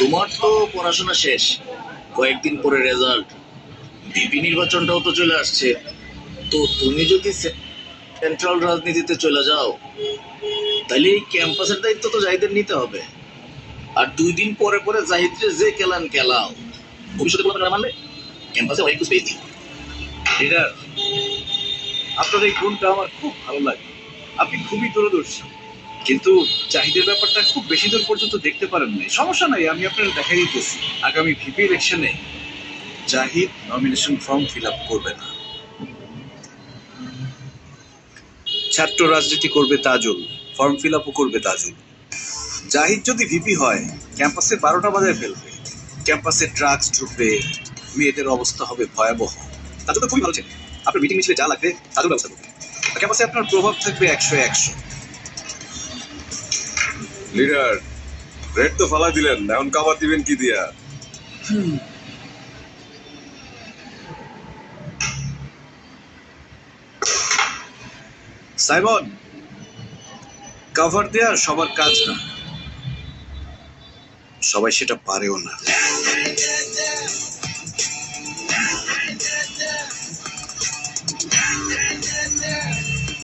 তোমার তো পড়াশোনা শেষ, কয়েকদিন পরে রেজাল্ট, ভিপি নির্বাচনটাও তো চলে আসছে। তো তুমি যদি সেন্ট্রাল রাজনীতিতে চলে যাও, তাহলে এই ক্যাম্পাসের দায়িত্ব তো জাহিদের নিতে হবে। আর 2 দিন পরে পরে জাহিদরে যে কেলান কেলাও, ভবিষ্যতে কোনো মানলে ক্যাম্পাসে অনেক কিছু পেয়েছি। লিডার, আপনার এই গুণটা আমার খুব ভালো লাগে। আপনি খুবই দূরদর্শী, কিন্তু চাহিদার ব্যাপারটা খুব বেশি দূর পর্যন্ত দেখতে পারেন নাই। সমস্যা নাই, আমি আপনার দেখাই দিতেছি। আগামী ভিপি ইলেকশনে Zahid nomination form fill up করবে না, ছাত্র রাজনীতি করবে তাজুল, ফর্ম ফিল আপও করবে তাজুল। জাহিদ যদি ভিপি হয়, ক্যাম্পাসে 12টা বাজায় ফেলবে, ক্যাম্পাসে ড্রাগস ঢুকবে, মেয়েদের অবস্থা হবে ভয়াবহ। তাজুল তো খুবই ভালো ছেলে, আপনার মিটিং মিছিলে যা লাগবে তাজুল ব্যবস্থা করবে। ক্যাম্পাসে আপনার প্রভাব থাকবে 100-100। লিডার, রেড তো ফালা দিলেন, এখন কাবার দিবেন কি দিয়া? সাইমন, কভার দেয়া সবার কাজ না, সবাই সেটা পারেও না।